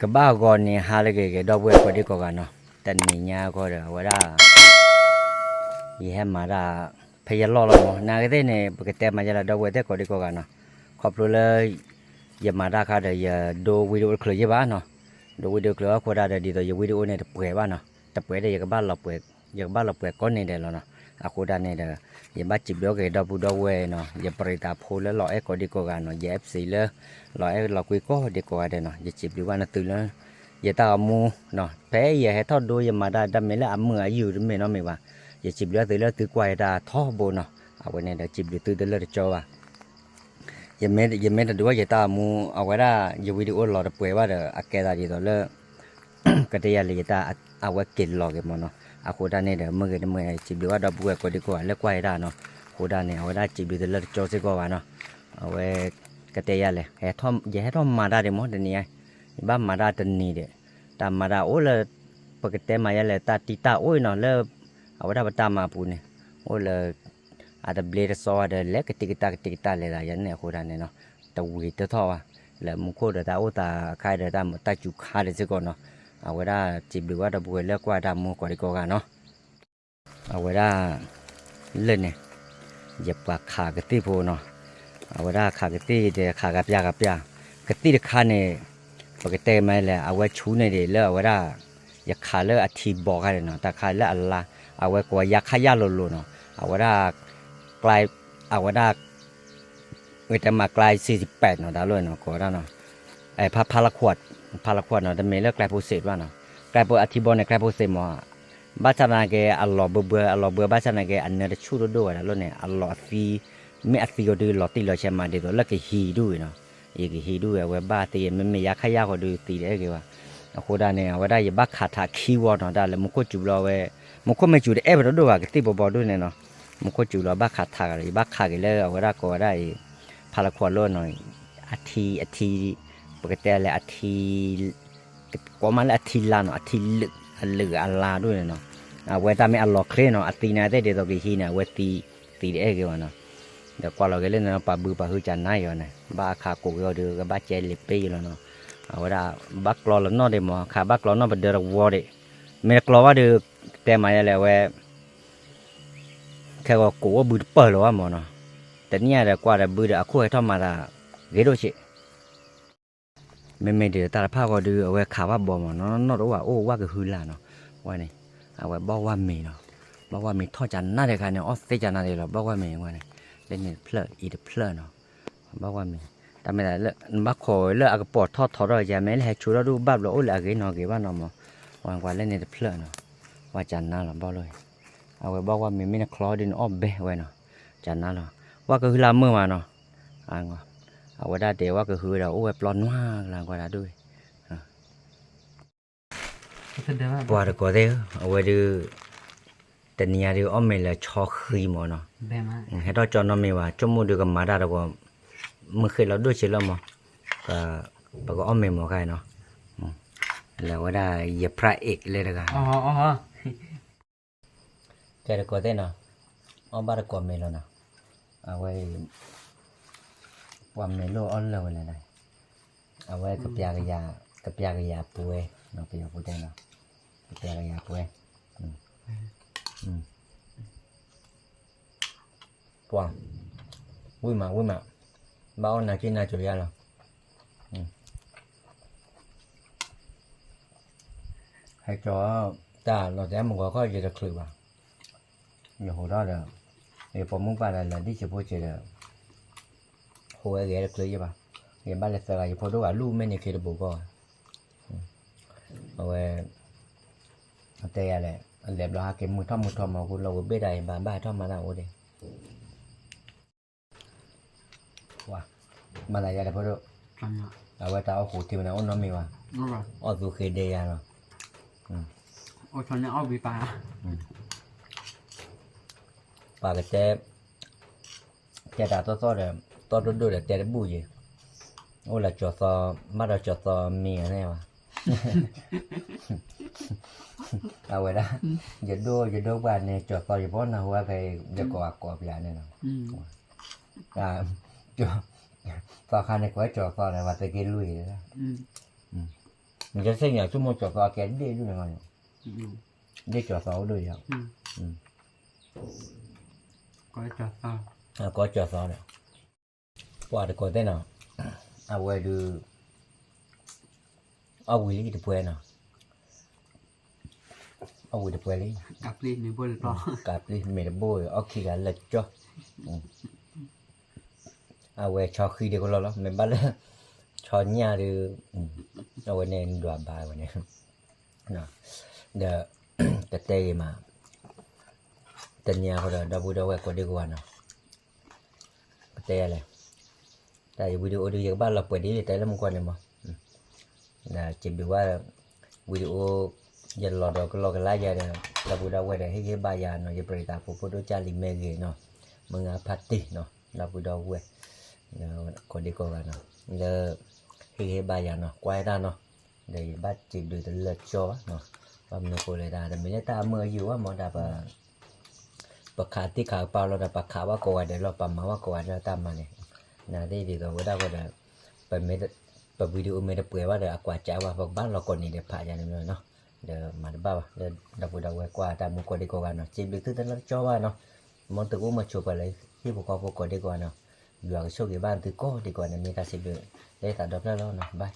กบ้าก่อนนี่หาเลยก็ดอกเว้ยก็ดีกว่ากันเนาะแต่นี่ญาก็เด้อว่าได้ยี่ให้มาได้พยายามนาก็ได้เนี่ยปกติมาจะดอกเว้ยแต่ก็ดีกว่ากันเนาะขอบเลยอย่ามาได้ค่ะเดี๋ยวดูวิดีโอคลิปบ้านเนาะดูวิดีโอคลิปก็ได้ดีต่อวิดีโอเนี่ยจะเปิดบ้านเนาะจะเปิดได้ยังบ้านเราเปิดยังบ้านเราเปิดก้อนนี่เดียวเนาะอากูได้เนี่ยเด้อยังบ้านจิบดอกดอกบุดอกเว้ยเนาะอย่าปริตาพูแล้วรอก็ดีกว่ากันเนาะอย่าFCเลยรอเราคุยก็ดีกว่าเด้อเนาะอย่าจิบดูว่าน่ะตื่นแล้วอย่าตามูเนาะแพ้อย่าให้ทอดดูอย่ามาได้ดำเมละมืออยู่ดำเมเนาะไม่ว่าอย่าจิบแล้วตื่นแล้วตื่นกว่าได้ท่อโบเนาะเอาไว้เนี่ยเดี๋ยวจิบดูตื่นแล้วจะจ่อว่าอย่าเม็ดดูว่าอย่าตามูเอาไว้ได้อย่าวิดีโอรอจะเปื่อยว่าเดี๋ยวอาแกตาดีต่อเลยก็จะอย่าเลยอย่าตาเอาไว้กินรอกันมั้งเนาะอาโคด้านเนี่ยเดี๋ยวเมื่อจิบดูว่าดอกบัวก็ดีกว่าเลือกไว้ได้เนาะโคด้านเนี่ยเอาไว้ได้จิบดูตื่นแล้วจ่อสิกว่าเนาะเอาไว้ก็จะอย่าเลยให้ท่อมอย่าให้ท่อมมาได้เดี๋ยวมั้งเดี๋ยวนี้บ้านมาได้ตันนี้เด้ตามมาได้โอ้เลยปกติมาอย่าเลยตาตีตาโอ้ยเนาะเลยเอาไว้ได้ตามมาปูเนี่ยโอ้เลยada blade saw ada le ketika le la yan ne khoda ne no tawi to tho wa le mu kho da o ta khai da ta mo ta chu kha de se ko no a we da chi bi wa da bu le kwa da mu ko de ko ga no a we da le ne ye pa kha ke ti pho no a we da kha ke ti de kha ga pya ke ti de kha ne pa ke te mai le a we chu ne de le a we da ya kha le a thi bo ga de no ta kha le alla a we ko ya kha ya lo no a we daกลายเอาว่าได้แต่มากลาย48เนาะดาวเลยเนาะก็ได้เนาะไอ้พาราขวดเนาะแต่ไม่เลิกกลายโปรเซสว่าเนาะกลายโปรอธิบายในกลายโปรเซสมั้งบ้านชนะแกอัลลอฮ์เบื่อบ้านชนะแกอันเนอร์ชูด้วยนะแล้วเนี่ยอัลลอฮ์ฟีไม่อัฟีก็ดูหลอตีหลอเชมาเดี๋ยวแล้วก็ฮีด้วยเนาะอีกฮีด้วยเว็บบ้าตีไม่อยากขยายก็ดูตีได้กี่ว่าคนได้เนี่ยว่าได้ยบ้าขาดคีย์เวิร์ดเนาะได้เลยมุกก็จุดเราเว้มุกก็ไม่จุดเอฟเราด้วยว่าก็ตีบอด้วยเนี่ยเนาะมุกจุลบ้าขาดทากเลยบ้าขาดกันเลยเอาไว้ได้ก็ได้พาราควาโลหน่อยอาทิปกติเลยอาทิก็มันอาทิลาเนาะอาทิเหลืออัลลาด้วยเนาะเอาไว้ตามไม่อัลลอฮ์เครเนาะอาทินาได้เดี๋ยวตัวกี่ทีเนี่ยไว้ตีเองกันเนาะเดี๋ยวกว่าเราก็เล่นเนาะปะบือปะหือจันน่าอยู่เนี่ยบ้าขาโกก็เดือก็บ้าเจลิปีแล้วเนาะเอาไว้ได้บ้ากลอแล้วนอเดมั้งขาบ้ากลอนอเป็นเดือดวัวเดไม่กลอว่าเดือแต่มาแล้วเว้แค่ว่ากูว่าบืดเปิดหรอวะหมอเนาะแต่เนี่ยเดี๋ยวกว่าแต่บืดอะคู่ให้ทอมมาละเกดโดชิไม่เดี๋ยวตาผ้าก็ดูเอาไว้ข่าวว่าบ่หมอเนาะนอรู้ว่าโอ้ว่าก็คือละเนาะว่านี่เอาไว้บอกว่ามีเนาะบอกว่ามีทอดจันน่าเด็กกันเนี่ยออสเตรเลียน่าเด็กหรอบอกว่ามีว่านี่เล่นเนี่ยเพลอีเดเพลเนาะบอกว่ามีแต่ไม่ได้เลิกบักคอยเลิกเอากระปอดทอดเลยจะไม่ให้ชูเราดูบ้าเราโอ้ยอะไรเนาะเกี่ยวว่าเนาะหมอวันเล่นเนี่ยเพลเนาะว่าจันน่าหรอบอกเลยเอาไว้บอกว่ามีไม่นักคลอดินอ้อมเบ้ไว้เนาะจันนั่นหรอว่าก็คือลาเมื่อมาเนาะเอาไว้ได้เดี๋ยวว่าก็คือเราโอ้ยปลอนมากลางกว่าด้วยปวดก็ได้เอาไว้ดูแต่เนี่ยดูอ้อมไม่ละชอคืนหมดเนาะให้เราจอน้องไม่ว่าจมูกดูกับมาได้เราก็เมื่อคืนเราด้วยเชื่อแล้วมั้งก็ปก็อ้อมไม่หมดใครเนาะแล้วว่าได้เหยียบพระเอกเลยละกันแกจะกดได้เนาะเอาบาร์กดเมลเนาะเอาไว้ความเมลอันเลยเลยเอาไว้กับยาป่วยเนาะกับยาป่วยได้เนาะกับยาป่วยปวงวิ่งมาบ้านน่ากินน่าจุยาเนาะให้จอตาเราแต่มึงก็จะคลือบ่อยู่หัวเราะเดี๋ยวผมมุ่งไปแล้วที่จะพูดเจอหัวเกลือคลือป่ะเดี๋ยวบ้านเราจะอะไรพอดูว่าลูกไม่เนี่ยเคยระบุก็เอาไว้แต่อะไรเดี๋ยวเราหาเก็บมือทอมมาคุณเราเบี้ยใดบ้าทอมมาแล้วโอ้เดี๋ยวว้ามาอะไรกันพอดูเอาไว้ตาเอาหูที่มันเอาน้ำมีว่ะอ๋อตัวเคยเดียร์เนาะโอ้ชนเนี่ยเอาบีปลาปากเจ๊ด่าตัวเลยตัวดูเลยเจ๊ได้บุยโอ้ละจอดซอมาเราจอดซอมีอะไรวะเอาไว้ละอย่าดูบ้านเนี่ยจอดซออยู่เพราะนะหัวใครจะก่อปลาเนี่ยเนาะจอดซอคันในก๋วยจอดซอเลยว่าจะกินลุยเลยนะ mình sẽ xây nhà chung một chỗ có cái đi luôn rồi Ừ. đi chỗ sáu đôi à Ừ. ừ. Có cho sao? À, có chỗ sáu này qua được có thế nào à quay được à quỳ được quay nào à quỳ được quay đi Cặp đi nếu bơi to. cặp đi mẹ đã bôi ở khi cả lệch cho à quay cho khi đi có lo lắm mình bắt lên cho nhà đi à quay nên đoàn bài vậy nè nè để cái tay mà tên nhà hồi đó đã vui đâu quay có đi qua nào cái tay này tại video đi các bạn là quay đi tay lắm quan này mà là chỉ biếtว่าvideo giờ lò đó cái lò cái lá giờ này là vui đâu quay để cái ba giờ nó giờ bày tỏ phụ đôi cha lì mê gì nó mừng party nó là vui đâu quay có đi coi vào nó giờ cái ba giờ nó quay ra nó để bắt chỉ được từ lượt cho nó và mình coi lại ra để mình ta mơ nhiều á mà đã bà bà khá tí khá bao lâu đã bà khá quá coi để lo bà má quá coi ra ta mà này nè đây thì rồi đâu có để bà mấy bà video mấy đợt bữa đã qua trả qua và bán lo còn này để phải ra nữa nó để mà nó bao để đọc vừa đầu qua ta muốn coi đi coi vào nó chỉ được thứ tên là cho vào nó món từ cũng mà chụp vào lấy khi bộ coi đi coi nó giờ cái số cái ban từ có đi coi này mình ta sẽ được để ta đọc ra nó bye